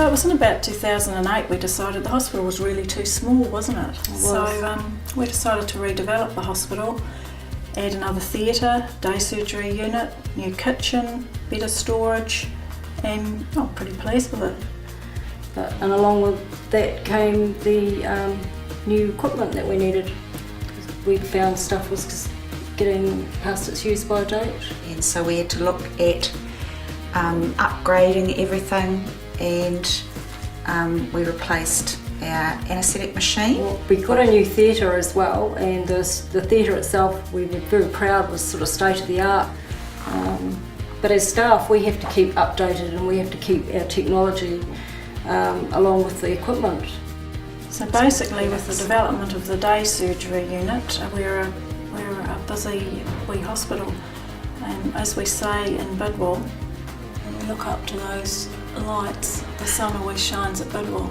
So it was in about 2008 we decided the hospital was really too small, wasn't it? It was. So we decided to redevelop the hospital, add another theatre, day surgery unit, new kitchen, better storage, and I'm pretty pleased with it. And along with that came the new equipment that we needed. We found stuff was just getting past its use by date. And so we had to look at upgrading everything, and we replaced our anaesthetic machine. Well, we got a new theatre as well, and the theatre itself we were very proud was sort of state of the art. But as staff we have to keep updated and we have to keep our technology along with the equipment. So basically with the development of the day surgery unit, we're a busy wee hospital, and as we say in Bidwell, when we look up to those lights, the sun always shines at Bidwell.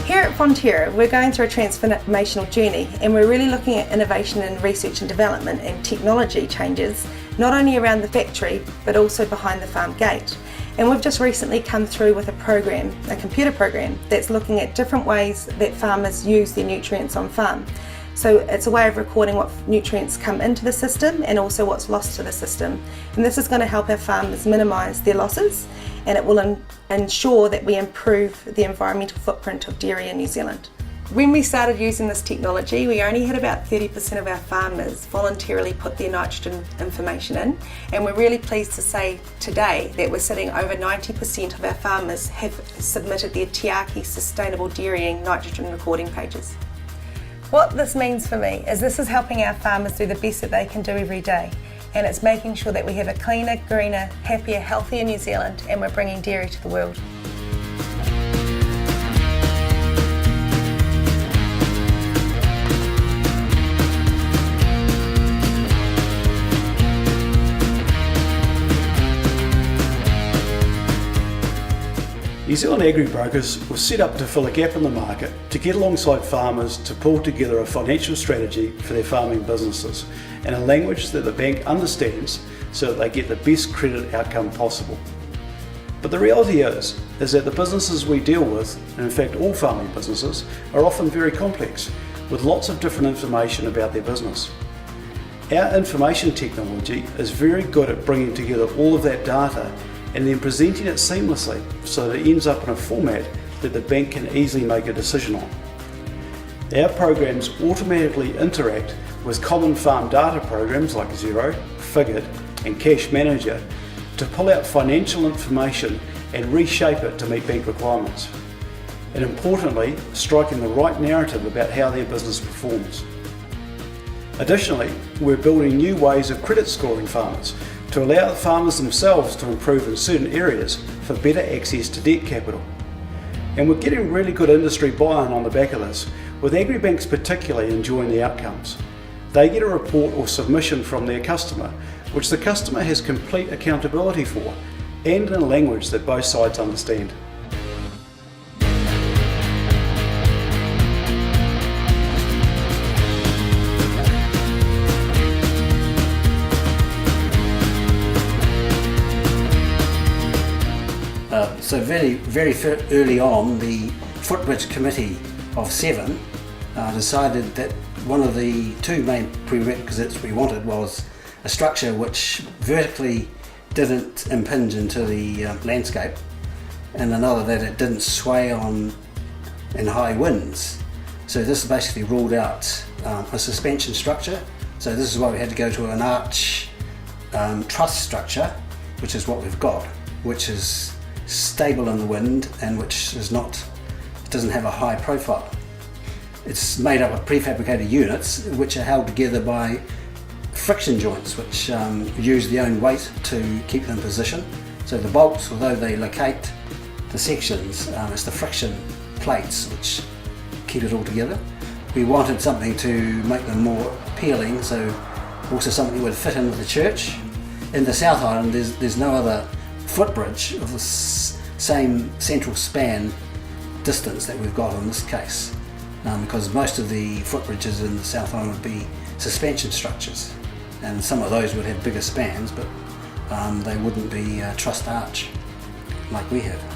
Here at Fonterra, we're going through a transformational journey, and we're really looking at innovation and research and development and technology changes, not only around the factory, but also behind the farm gate. And we've just recently come through with a computer program, that's looking at different ways that farmers use their nutrients on farm. So it's a way of recording what nutrients come into the system and also what's lost to the system. And this is going to help our farmers minimise their losses, and it will ensure that we improve the environmental footprint of dairy in New Zealand. When we started using this technology, we only had about 30% of our farmers voluntarily put their nitrogen information in, and we're really pleased to say today that we're sitting over 90% of our farmers have submitted their Tiaki Sustainable Dairying nitrogen recording pages. What this means for me is this is helping our farmers do the best that they can do every day, and it's making sure that we have a cleaner, greener, happier, healthier New Zealand, and we're bringing dairy to the world. New Zealand Agri-Brokers was set up to fill a gap in the market, to get alongside farmers to pull together a financial strategy for their farming businesses in a language that the bank understands so that they get the best credit outcome possible. But the reality is that the businesses we deal with, and in fact all farming businesses, are often very complex, with lots of different information about their business. Our information technology is very good at bringing together all of that data and then presenting it seamlessly so that it ends up in a format that the bank can easily make a decision on. Our programs automatically interact with common farm data programs like Xero, Figured and Cash Manager to pull out financial information and reshape it to meet bank requirements. And importantly, striking the right narrative about how their business performs. Additionally, we're building new ways of credit scoring farmers to allow the farmers themselves to improve in certain areas for better access to debt capital. And we're getting really good industry buy-in on the back of this, with agribanks particularly enjoying the outcomes. They get a report or submission from their customer, which the customer has complete accountability for, and in a language that both sides understand. So very early on, the Footbridge Committee of 7 decided that one of the two main prerequisites we wanted was a structure which vertically didn't impinge into the landscape, and another that it didn't sway on in high winds. So this basically ruled out a suspension structure. So this is why we had to go to an arch truss structure, which is what we've got, which is stable in the wind and which is doesn't have a high profile. It's made up of prefabricated units which are held together by friction joints which use their own weight to keep them in position. So the bolts, although they locate the sections, it's the friction plates which keep it all together. We wanted something to make them more appealing, so also something that would fit in with the church. In the South Island there's no other footbridge of the same central span distance that we've got in this case, because most of the footbridges in the South Island would be suspension structures, and some of those would have bigger spans, but they wouldn't be trussed arch like we have.